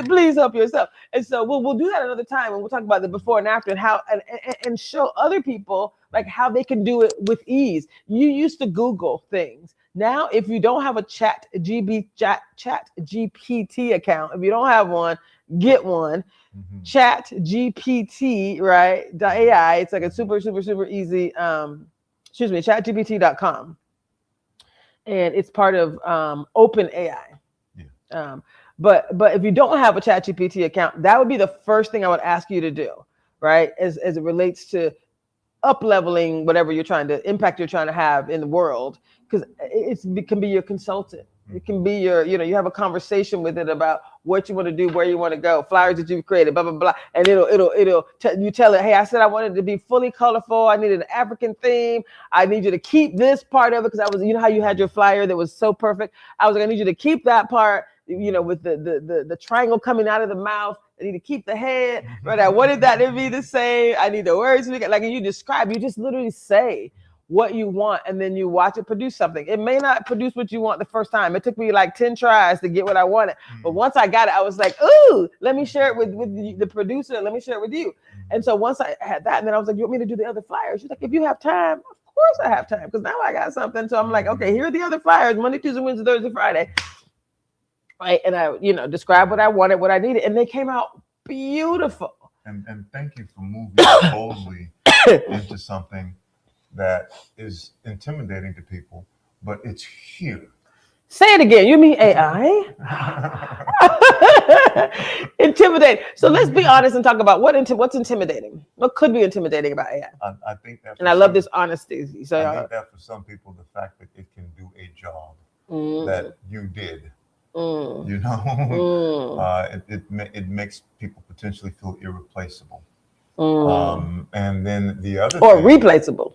please help yourself. And so we'll do that another time, and we'll talk about the before and after and how and show other people like how they can do it with ease. You used to Google things. Now, if you don't have a chat GPT account, if you don't have one, get one. Chat GPT, right? .ai. It's like a super easy. ChatGPT.com, and it's part of OpenAI. But if you don't have a ChatGPT account, that would be the first thing I would ask you to do, right? As it relates to up-leveling whatever you're trying to have in the world, because it can be your consultant. It can be your, you have a conversation with it about what you want to do, where you want to go, flyers that you've created, blah, blah, blah. And you tell it, hey, I said I wanted it to be fully colorful. I needed an African theme. I need you to keep this part of it because how you had your flyer that was so perfect. I was like, I need you to keep that part, with the triangle coming out of the mouth. I need to keep the head, right? I wanted that to be the same. I need the words, like you describe, you just literally say what you want, and then you watch it produce something. It may not produce what you want the first time. It took me like 10 tries to get what I wanted. But once I got it, I was like, ooh, let me share it with the producer. Let me share it with you. And so once I had that, and then I was like, you want me to do the other flyers? She's like, if you have time, of course I have time, because now I got something. So I'm like, okay, here are the other flyers, Monday, Tuesday, Wednesday, Thursday, Friday. Right. And I, described what I wanted, what I needed, and they came out beautiful. And thank you for moving boldly into something that is intimidating to people, but it's here. Say it again. You mean AI? Intimidate. So let's be honest and talk about what's intimidating. What could be intimidating about AI? I think that. And I love this honesty. So I think that for some people, the fact that it can do a job that you did, you know, it makes people potentially feel irreplaceable. And then the other or thing, replaceable.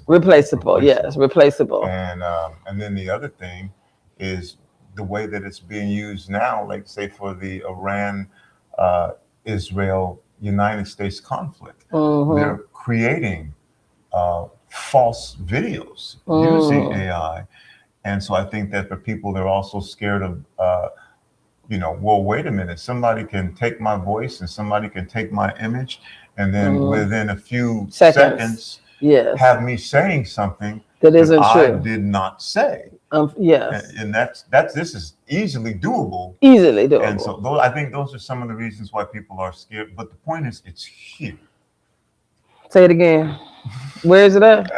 Replaceable. Yes, replaceable. And then the other thing is the way that it's being used now, like say for the Iran, Israel, United States conflict. They're creating false videos using AI. And so I think that for people, they're also scared of, well, wait a minute, somebody can take my voice and somebody can take my image, and then within a few seconds have me saying something that isn't I true. did not say. Yes. And this is easily doable. And so I think those are some of the reasons why people are scared. But the point is, it's here. Say it again. Where is it at?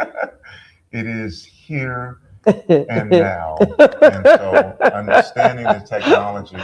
It is here and now. And so understanding the technology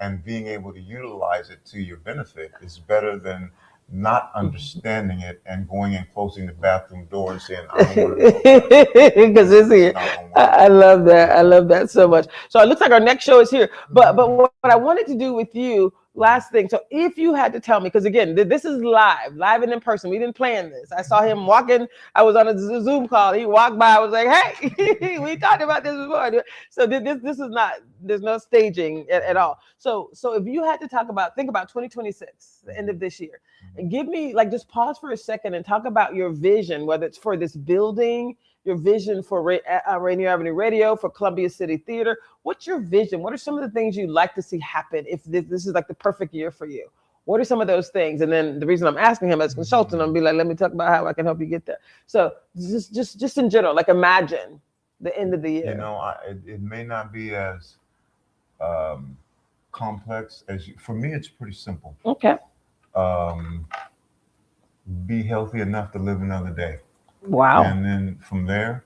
and being able to utilize it to your benefit is better than not understanding it and going and closing the bathroom door and saying, I don't want to go. Because it's here. I love that. I love that so much. So it looks like our next show is here. But what I wanted to do with you, last thing. So if you had to tell me, because again, this is live and in person. We didn't plan this. I saw him walking. I was on a Zoom call. He walked by. I was like, hey, we talked about this before. So this is not, there's no staging at all. So if you had to think about 2026, the end of this year, and give me, just pause for a second and talk about your vision, whether it's for this building, your vision for Rainier Avenue Radio, for Columbia City Theater. What's your vision? What are some of the things you'd like to see happen if this is like the perfect year for you? What are some of those things? And then the reason I'm asking him as a consultant, I'm be like, let me talk about how I can help you get there. So just in general, imagine the end of the year. It may not be as complex as you. For me, it's pretty simple. Okay. Be healthy enough to live another day. Wow. And then from there,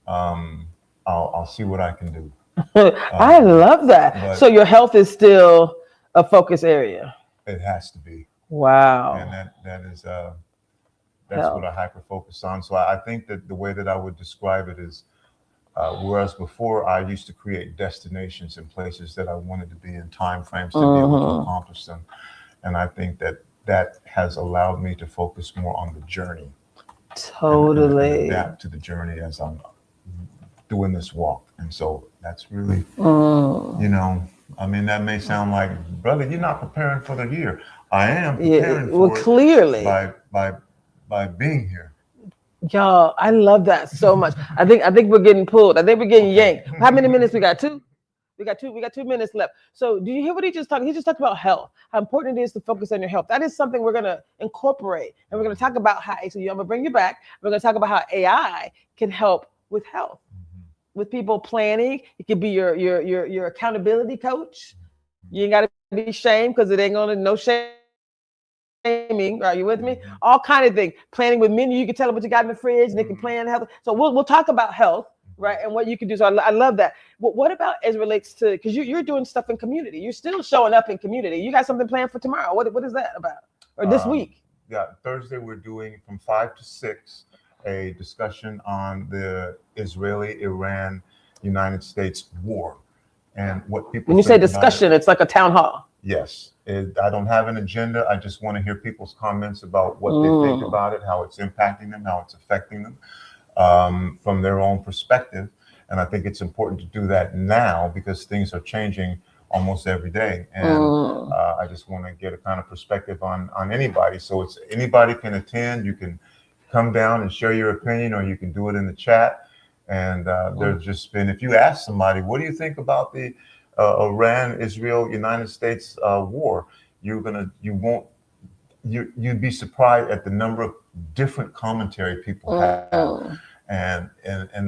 I'll see what I can do. I love that. So your health is still a focus area. It has to be. Wow. And that's what I hyper focus on. So I think that the way that I would describe it is, whereas before I used to create destinations and places that I wanted to be in time frames to be able to accomplish them. And I think that has allowed me to focus more on the journey. Totally. And adapt to the journey as I'm doing this walk. And so that's really, that may sound like, brother, you're not preparing for the year. I am preparing for it clearly by being here. Y'all, I love that so much. I think we're getting pulled. I think we're getting yanked. How many minutes we got? 2? We got 2 minutes left. So do you hear what he just talked? He just talked about health, how important it is to focus on your health. That is something we're going to incorporate. And we're going to talk about how, so I'm going to bring you back. We're going to talk about how AI can help with health, with people planning. It could be your accountability coach. You ain't got to be shamed because it ain't going to, no shaming. Are you with me? All kind of things. Planning with menu. You can tell them what you got in the fridge and they can plan health. So we'll talk about health. Right, and what you can do. So I love that. What about as it relates to, because you're doing stuff in community. You're still showing up in community. You got something planned for tomorrow. What is that about? Or this week? Yeah, Thursday we're doing from 5 to 6 a discussion on the Israeli-Iran United States war and what people. When you say discussion, it's like a town hall. Yes, I don't have an agenda. I just want to hear people's comments about what they think about it, how it's impacting them, how it's affecting them. From their own perspective. And I think it's important to do that now because things are changing almost every day. And I just want to get a kind of perspective on anybody. So it's anybody can attend. You can come down and share your opinion, or you can do it in the chat. And there's just been, if you ask somebody, what do you think about the Iran, Israel, United States war? You'd be surprised at the number of different commentary people have. And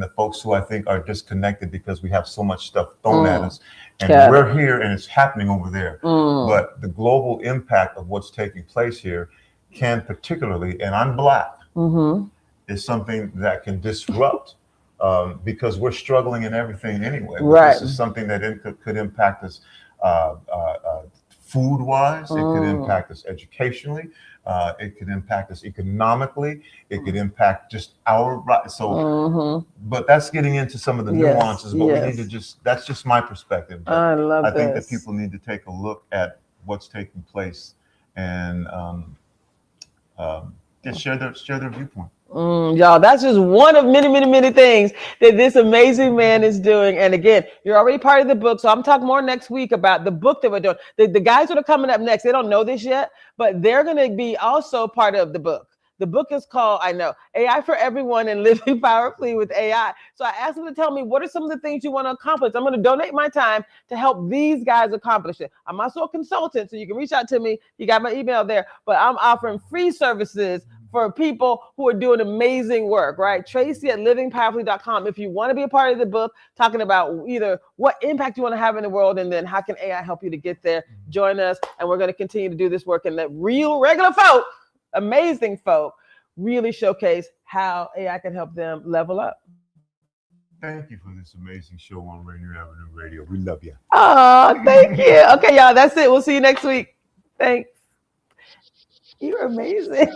the folks who I think are disconnected because we have so much stuff thrown at us, and we're here and it's happening over there. But the global impact of what's taking place here can particularly, and I'm Black, is something that can disrupt because we're struggling in everything anyway. But this is something that could impact us food-wise. It could impact us educationally. It could impact us economically. It could impact just our right. So, but that's getting into some of the nuances. But we need to that's just my perspective. But I think that people need to take a look at what's taking place and just share their viewpoint. Y'all, that's just one of many, many, many things that this amazing man is doing. And again, you're already part of the book. So I'm talking more next week about the book that we're doing. The guys that are coming up next, they don't know this yet, but they're going to be also part of the book. The book is called, I know, AI for Everyone and Living Powerfully with AI. So I asked them to tell me, what are some of the things you want to accomplish? I'm going to donate my time to help these guys accomplish it. I'm also a consultant, so you can reach out to me. You got my email there, but I'm offering free services for people who are doing amazing work, right? Traci at livingpowerfully.com. If you want to be a part of the book, talking about either what impact you want to have in the world, and then how can AI help you to get there, join us. And we're going to continue to do this work and let real, regular folk, amazing folk, really showcase how AI can help them level up. Thank you for this amazing show on Rainier Avenue Radio. We love you. Oh, thank you. Okay, y'all, that's it. We'll see you next week. Thanks. You're amazing.